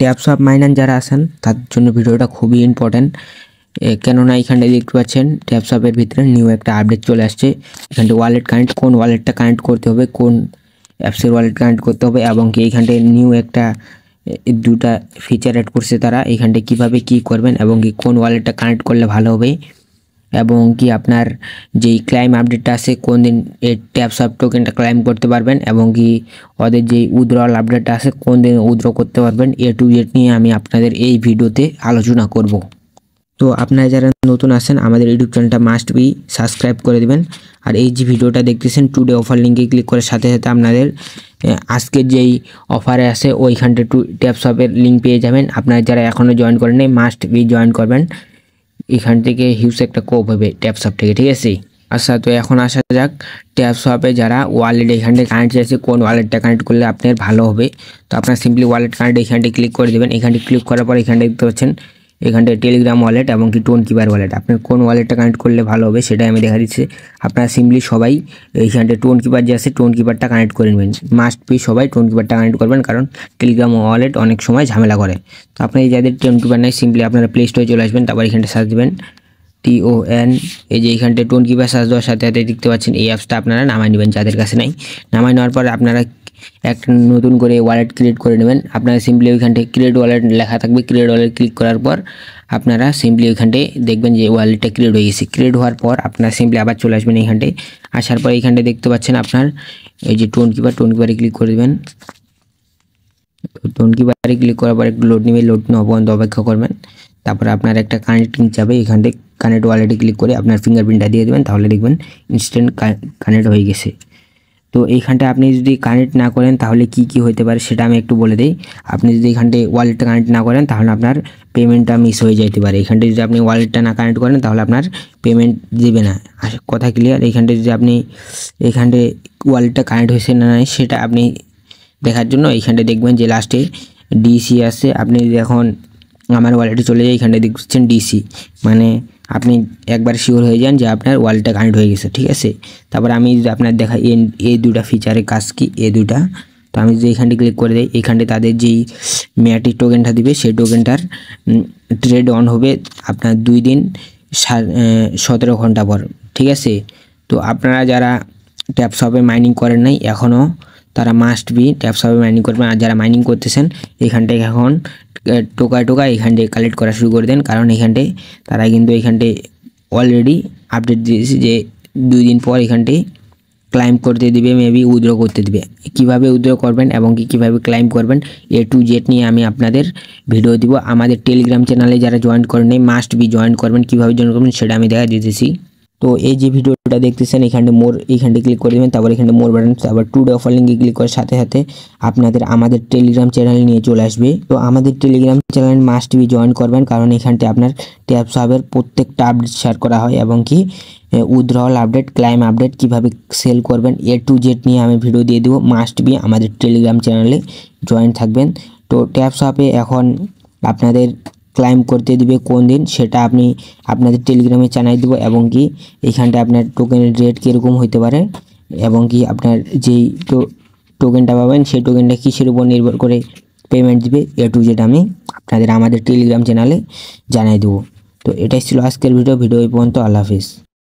ট্যাপসপ minor যারা আছেন তাদের জন্য ভিডিওটা খুবই ইম্পর্টেন্ট। কেননা এখানে দেখতে পাচ্ছেন ট্যাপসপের ভিতরে নিউ একটা আপডেট চলে আসছে। এখানটা ওয়ালেট কানেক্ট, কোন ওয়ালেটটা কানেক্ট করতে হবে, কোন অ্যাপসের ওয়ালেট কানেক্ট করতে হবে, এবং কি এইখানটায় নিউ একটা দুটা ফিচার অ্যাড করছে তারা। এইখানটা কিভাবে কি করবেন এবং কি কোন ওয়ালেটটা কানেক্ট করলে ভালো হবে, এবং কি আপনার যেই ক্লাইম আপডেটটা আছে কোন দিন এই ট্যাপসপ টোকেনটা ক্লাইম করতে পারবেন, এবং কি ওদের যেই উইথড্রল আপডেটটা আছে কোন দিন উইথড্র করতে পারবেন, টু জেড নিয়ে আমি আপনাদের এই ভিডিওতে আলোচনা করব। তো আপনারা যারা নতুন আছেন আমাদের ইউটিউব চ্যানেলটা মাস্ট বি সাবস্ক্রাইব করে দেবেন। আর এই যে ভিডিওটা দেখতেছেন টুডে অফার লিঙ্কে ক্লিক করার সাথে সাথে আপনাদের আজকের যেই অফারে আছে ওইখানটা ট্যাপসপের লিঙ্ক পেয়ে যাবেন। আপনারা যারা এখনও জয়েন করেন নাই মাস্ট বি জয়েন করবেন। এখান থেকে হিউজ একটা কোপ হবে ট্যাপসপ থেকে, ঠিক আছে। আচ্ছা, তো এখন আসা যাক ট্যাপসপে যারা ওয়ালেট এখানটায় কানেক্ট আছে কোন ওয়ালেটটা কানেক্ট করলে আপনার ভালো হবে। তো আপনার সিম্পলি ওয়ালেট কানেক্ট এখানটায় ক্লিক করে দেবেন। এখানটা ক্লিক করার পর এখানটা দেখতে পাচ্ছেন এখানটায় টেলিগ্রাম ওয়ালেট এবং কি টোন কিপার ওয়ালেট। আপনার কোন ওয়ালেটটা কানেক্ট করলে ভালো হবে সেটাই আমি দেখা দিচ্ছি। আপনারা সিম্পলি সবাই এইখানটায় টোন কিপার যে আছে টোন কিপারটা কানেক্ট করে নেবেন। মাস্ট বি সবাই টোন কিপারটা কানেক্ট করবেন, কারণ টেলিগ্রাম ওয়ালেট অনেক সময় ঝামেলা করে। তো আপনার যাদের টোন কিপার নাই সিম্পলি আপনারা প্লে স্টোরে চলে আসবেন, তারপর এখানটা সার্চ দেবেন TON। এই যে এইখানটায় টোন কিপার সার্চ দেওয়ার সাথে সাথে দেখতে পাচ্ছেন এই অ্যাপসটা আপনারা নামাই নেবেন যাদের কাছে নাই। নামাই নেওয়ার পর আপনারা একটা নতুন করে ওয়ালেট ক্রিয়েট করে নেবেন। আপনারা সিম্পলি ওইখানটায় ক্রিয়েট ওয়ালেট লেখা থাকবে, ক্রিয়েট ওয়ালেট ক্লিক করার পর আপনারা সিম্পলি ওইখানটায় দেখবেন যে ওয়ালেটটা ক্রিয়েট হয়ে গেছে। ক্রিয়েট হওয়ার পর আপনারা সিম্পলি আবার চলে আসবেন এইখানটায়। আসার পর এইখানটায় দেখতে পাচ্ছেন আপনার এই যে টোন কিপারে ক্লিক করে দেবেন। টোন কিপারে ক্লিক করার পর একটু লোড নেবে, লোড নেওয়া পর্যন্ত অপেক্ষা করবেন। তারপরে আপনার একটা কানেক্টিং যাবে, এখানটায় কানেক্ট ওয়ালেটে ক্লিক করে আপনার ফিঙ্গারপ্রিন্টটা দিয়ে দেবেন, তাহলে দেখবেন ইনস্ট্যান্ট কানেক্ট হয়ে গেছে। তো এইখানটায় আপনি যদি কানেক্ট না করেন তাহলে কি কি হতে পারে সেটা আমি একটু বলে দিই। আপনি যদি এখানটায় ওয়ালেটটা কানেক্ট না করেন তাহলে আপনার পেমেন্টটা মিস হয়ে যেতে পারে। এখানটায় যদি আপনি ওয়ালেটটা না কানেক্ট করেন তাহলে আপনার পেমেন্ট দেবে না। কথা ক্লিয়ার? এইখানটায় যদি আপনি এইখানটায় ওয়ালেটটা কানেক্ট হয়েছে না নাই সেটা আপনি দেখার জন্য এইখানটায় দেখবেন যে লাস্টে ডিসি আছে। আপনি এখন আমার ওয়ালেটে চলে যায়, এখানটায় দেখছেন ডিসি, মানে আপনি একবার শিওর হয়ে যান যে আপনার ওয়ালেটটা কানেক্ট হয়ে গেছে, ঠিক আছে। তারপর আমি যদি আপনার দেখা এই দুটা ফিচারের কাজ কি এই দুটা। তো আমি যদি এখানটি ক্লিক করে দিই, এখানটায় তাদের যেই ম্যাটিক টোকেনটা দিবে সেই টোকেনটার ট্রেড অন হবে আপনার 2 দিন 17 ঘন্টা পর, ঠিক আছে। তো আপনারা যারা ট্যাপসপে মাইনিং করেন নাই এখনও তারা মাস্ট বি ট্যাপসপে মাইনিং করবেন। আর যারা মাইনিং করতেছেন এখানটায় এখন টোকা এখানটায় কালেক্ট করা শুরু করে দেন, কারণ এখানটায় তারা কিন্তু এখানটায় অলরেডি আপডেট দিয়েছে যে 2 দিন পর এখানটায় ক্লাইম করতে দিবে, মেবি উইথড্র করতে দিবে। কিভাবে উইথড্র করবেন এবং কিভাবে ক্লাইম করবেন টু জেড নিয়ে আমি আপনাদের ভিডিও দিব। আমাদের টেলিগ্রাম চ্যানেলে যারা জয়েন করেন নাই মাস্ট বি জয়েন করবেন। কিভাবে জয়েন করবেন সেটা আমি দেখা দিতেছি। তো এই যে ভিডিওটা দেখতেছেন এখানটা ক্লিক করে দেবেন, তারপর এখানে মোর বাটন, তারপর টুডে অফার লিঙ্কে ক্লিক করার সাথে সাথে আপনাদের আমাদের টেলিগ্রাম চ্যানেল নিয়ে চলে আসবে। তো আমাদের Telegram channel must be join করবেন, কারণ এখানটায় আপনার ট্যাপসপের প্রত্যেকটা আপডেট শেয়ার করা হয়, এবং কি উইথড্রল আপডেট, ক্লাইম আপডেট, কিভাবে সেল করবেন টু জেড নিয়ে আমি ভিডিও দিয়ে দেবো। মাস্ট বি আমাদের টেলিগ্রাম চ্যানেলে জয়েন থাকবেন। তো ট্যাপসপে এখন আপনাদের ক্লাইম করতে দিবে কোন দিন সেটা আমি আপনাদের টেলিগ্রামে জানাই দেবো, এবং কি এইখানটা আপনার টোকেনের রেট কীরকম হতে পারে, এবং কি আপনার যেই টোকেনটা পাবেন সেই টোকেনটা কিসের উপর নির্ভর করে পেমেন্ট দিবে টু জেড আমি আপনাদের আমাদের টেলিগ্রাম চ্যানেলে জানাই দেবো। তো এটাই ছিল আজকের ভিডিও এই পর্যন্ত। আল্লাহ হাফিজ।